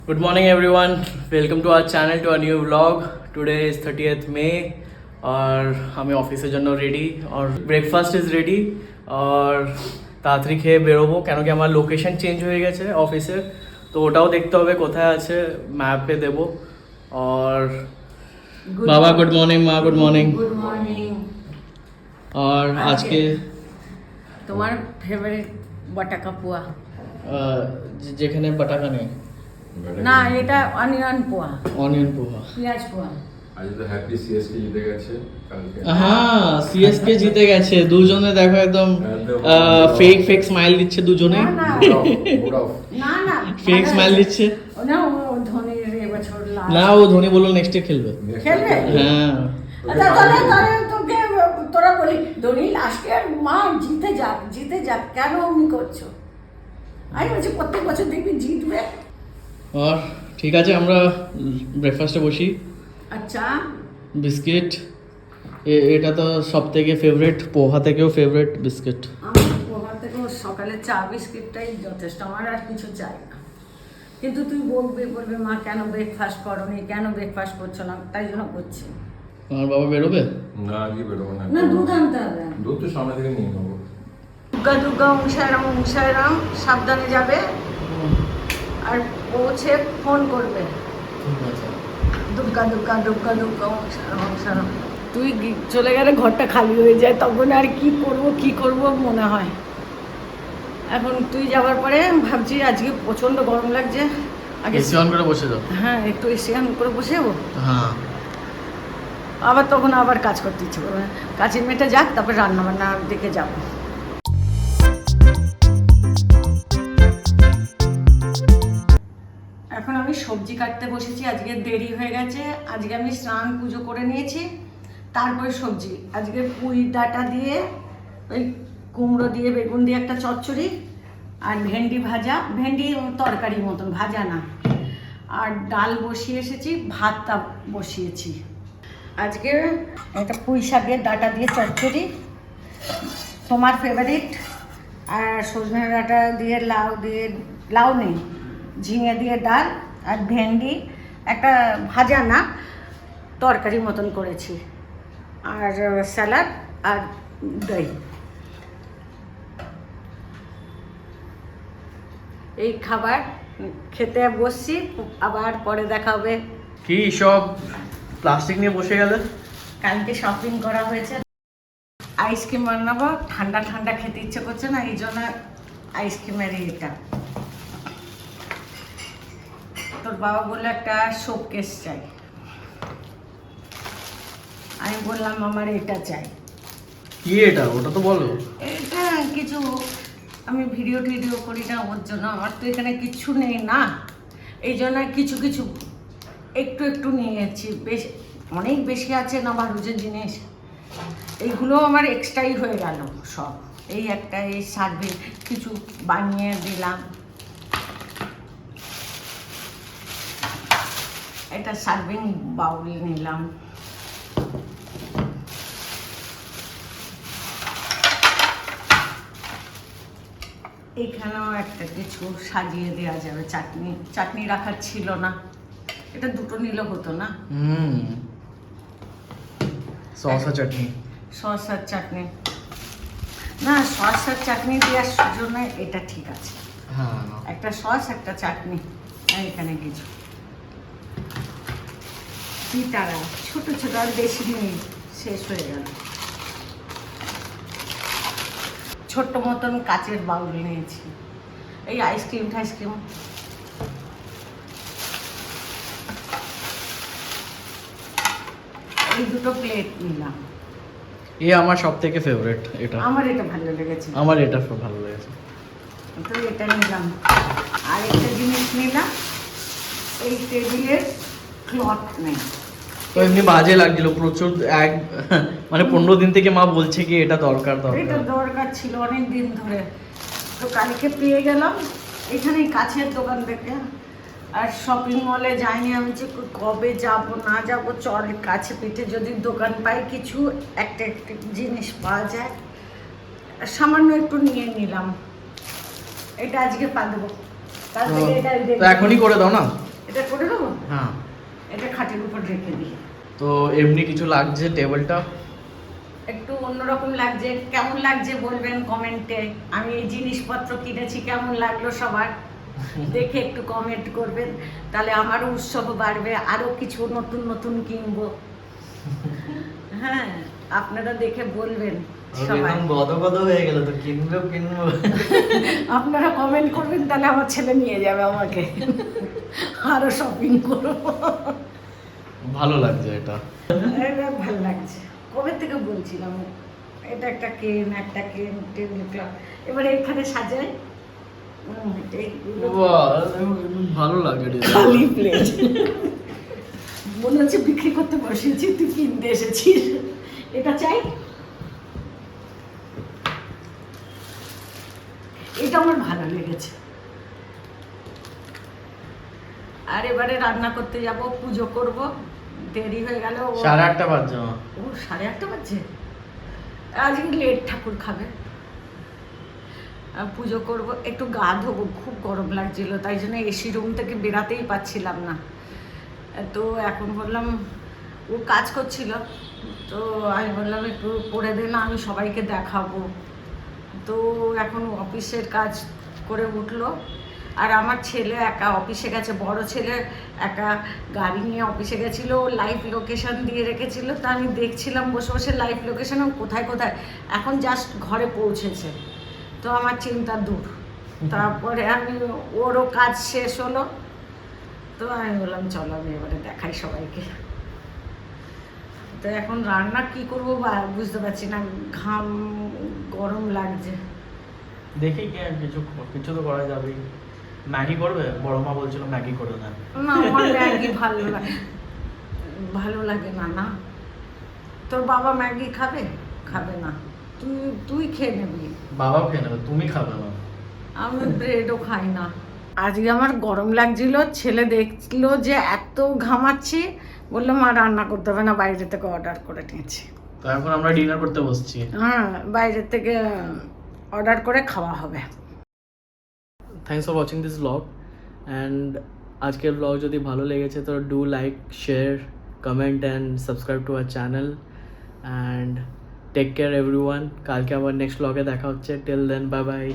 Good morning everyone, welcome to our channel, to our new vlog. Today is 30th May और हमें office জন্য ready और breakfast is ready और তাড়াতাড়ি খেয়ে বেরোবো কেন কি আমার লোকেশন চেঞ্জ হয়ে গেছে অফিসের, তো ওটাও দেখতে হবে কোথায় আছে, ম্যাপে দেবো। और বাবা গুড মর্নিং, মা গুড মর্নিং। Good morning. और आज के তোমার ফেভারিট বাটাকা পোয়া? যেখানে বাটাকা নেই না, এটা অনিয়ন পোয়া। অনিয়ন পোহা, পেঁয়াজ পোয়া। আজ তো হ্যাপি সিএসকে জিতে গেছে কালকে। হ্যাঁ সিএসকে জিতে গেছে, দুজনে দেখো একদম ফেক স্মাইল দিচ্ছে দুজনে। না না ফেক স্মাইল দিচ্ছে না, ও ধোনির এবছর লাস্ট। না ও ধোনি বললো নেক্সট ডে খেলবে। খেলবে? হ্যাঁ তোকে তোরা বলি ধোনি লাস্ট ইয়ার, মা জিতে যাক কেন অমনি করছো? আমি বলছি প্রত্যেক বছর দেখবি জিতবে। আর ঠিক আছে আমরা ব্রেকফাস্টে বসি। আচ্ছা বিস্কিট, এটা তো সব থেকে ফেভারিট, পোহা থেকেও ফেভারিট বিস্কিট। আমার পোহা থেকেও সকালে চা বিস্কিটটাই যথেষ্ট, আমার আর কিছু চাই না। কিন্তু তুই বলবি মা কেন ব্রেকফাস্ট করোনি, কেন ব্রেকফাস্ট করছো না, তাই জন্য করছি। আমার বাবা বেরোবে না, আজকে বেরোবো না। না দুধ আনতে হবে। দুধ তো সামনে থেকে নিয়ে নেবো। দুর্গা উংসাইরাম সাবধানে যাবে আর পৌঁছে ফোন করবে। দুর্গা উংসাইরাম। তুই চলে গেলে ঘরটা খালি হয়ে যায়, তখন আর কি করব মনে হয়। এখন তুই যাওয়ার পরে ভাবছি আজকে প্রচন্ড গরম লাগছে, আগে এসি অন করে বসে যাও। হ্যাঁ একটু এসি অন করে বসে যাবো, হ্যাঁ আবার তখন আবার কাজ করতে ইচ্ছে করবে। কাজের মেয়েটা যাক, তারপর রান্না বান্নার দিকে যাবো। এখন আমি সবজি কাটতে বসেছি, আজকে দেরি হয়ে গেছে। আজকে আমি স্নান পুজো করে নিয়েছি, তারপরে সবজি আজকে পুঁই ডাঁটা দিয়ে, ওই কুমড়ো দিয়ে, বেগুন দিয়ে একটা চচ্চড়ি, আর ভেন্ডি ভাজা, ভেন্ডি তরকারির মতন ভাজা না, আর ডাল বসিয়ে এসেছি, ভাতটা বসিয়েছি। আজকে একটা পুঁই শাকের ডাঁটা দিয়ে চচ্চড়ি, তোমার ফেভারিট, আর সজনে ডাঁটা দিয়ে লাউ নেই, ঝিঙে দিয়ে ডাল, আর ভেন্ডি একটা ভাজা না তরকারির মতন করেছি, আর স্যালাড আর দই। এই খাবার খেতে বসছি, আবার পরে দেখা হবে। কি সব প্লাস্টিক নিয়ে বসে গেলে? কালকে শপিং করা হয়েছে, আইসক্রিম বানাবো, ঠান্ডা ঠান্ডা খেতে ইচ্ছে করছে না, এই জন্য আইসক্রিমের এটা। তোর বাবা বললো একটা শোকেস চাই, আমি বললাম আমার এটা চাই। কি এটা? ওটা তো বলো। এটা কিছু আমি ভিডিও করি না, ওর জন্য। আমার তো এখানে কিছু নেই না, এই জন্য কিছু একটু নিয়েছি, বেশ অনেক বেশি আছে না ভারুজের জিনিস, এইগুলো আমার এক্সট্রাই হয়ে গেল সব। এই একটা এই সার্ভিং কিছু বানিয়ে দিলাম, এটা সার্ভিং বাউল নিলাম। এখানেও একটা কিছু সাজিয়ে দেওয়া যাবে, চাটনি রাখার ছিল না, এটা দুটো নিলে হতো না। সস আর চাটনি, সস আর চাটনি না, সস আর চাটনি দেওয়ার জন্য এটা ঠিক আছে। হ্যাঁ একটা সস একটা চাটনি, আর এখানে কিছু কি তারা ছোট আর বেশি নেই, শেষ হয়ে গেল। ছোট্ট মতন কাচের বাউল নিয়েছি, এই আইসক্রিম এই দুটো প্লেট নিলাম। আমার সব থেকে ফেভারিট এটা, আমার এটা ভালো লেগেছে। আমার এটা ভালো লেগেছে, তো এটা নিলাম। আর একটা জিনিস নিলাম, এই টেবিলের ক্লথ নেই, তো এমনি বাজে লাগছিল প্রচুর। মানে 15 দিন থেকে মা বলছে কি এটা দরকার এটা দরকার ছিল অনেক দিন ধরে, তো কালকে পেয়ে গেলাম এখানে কাছের দোকান থেকে। আর শপিং মলে যাইনি আমি, যে কবে যাব না যাব, চল কাছে পিঠে যদি দোকান পাই, কিছু একটা জিনিস পাওয়া যায়, সামান্য একটু নিয়ে নিলাম। এটা আজকে পাবো, কাল থেকে এটা এখনই করে দাও না। এটা করে দেবো, হ্যাঁ। এটা খাটের উপর রেখে দিই। তো এমনি কিছু লাগছে টেবিলটা? একটু অন্যরকম লাগছে, কেমন লাগছে বলবেন কমেন্টে। আমি এই জিনিসপত্র কিনেছি, কেমন লাগলো সবার দেখে একটু কমেন্ট করবেন, তাহলে আমারও উৎসাহ বাড়বে, আরো কিছু নতুন নতুন কিনবো। হ্যাঁ, আপনারা দেখে বলবেন সবাই। গদ হয়ে গেল তো, কিনবো। আপনারা কমেন্ট করবেন, তাহলে আমার ছেলে নিয়ে যাবে আমাকে, আরো শপিং করবো। ভালো লাগছে এটা, ভালো লাগছে, কবে থেকে বলছিলাম এটা একটা কেন, একটা কেন টেবিল ক্লথ, এবারে এখানে সাজাই। ভালো লাগে খালি প্লেট, মনে হচ্ছে বিক্রি করতে বসেছি, তুই কিনতে এসেছিস। এটা চাই, এটা আমার ভালো লেগেছে। আর এবারে রান্না করতে যাব, পুজো করব, দেরি হয়ে গেল। 8:30 বাজছে। ও 8:30 বাজছে, আজকে লেট ঠাকুর খাবে। পুজো করব, একটু গা ধোবো, খুব গরম লাগছিল, তাই জন্য এসি রুম থেকে বেরাতেই পাচ্ছিলাম না। তো এখন বললাম, ও কাজ করছিল, তো আমি বললাম একটু করে দে না, আমি সবাইকে দেখাবো। তো এখন অফিসের কাজ করে উঠলো, আর আমার ছেলে একা অফিসে গেছে, বড় ছেলে একা গাড়ি নিয়ে অফিসে গেছিলো, লাইভ লোকেশন দিয়ে রেখেছিল। তা আমি দেখছিলাম বসে বসে লাইভ লোকেশন, কোথায় কোথায়, এখন জাস্ট ঘরে পৌঁছেছে। তো আমার চিন্তা দূর। তারপরে আমি, ওরও কাজ শেষ হলো, তো আমি বললাম চলো আমি এবারে দেখাই সবাইকে। তো এখন রান্না কি করবো বা বুঝতে পারছি না, ঘাম, গরম লাগছে। দেখি কিছু তো করা যাবে। ম্যাগি করবে? বড় মা বলছিল ম্যাগি করে দেন। না, আমার ম্যাগি ভালো লাগে না। না, তোর বাবা ম্যাগি খাবে? খাবে না। তুই খেয়ে নিবি। বাবাও খেয়ে নেবে, তুমি খাবে না। আমি ব্রেডও খাই না। আজকে আমার গরম লাগছিল, ছেলে দেখলো যে এত ঘামাচ্ছি, বললাম আর রান্না করতে হবে না, বাইরে থেকে অর্ডার করে নিয়েছি। তো এখন আমরা ডিনার করতে বসছি। হ্যাঁ, বাইরে থেকে অর্ডার করে খাওয়া হবে। Thanks for watching this blog, and আজকের ব্লগ যদি ভালো লেগেছে তো do like, share, comment and subscribe to our channel, and take care everyone. কালকে আবার নেক্সট ব্লগে দেখা হচ্ছে। Till then, bye by.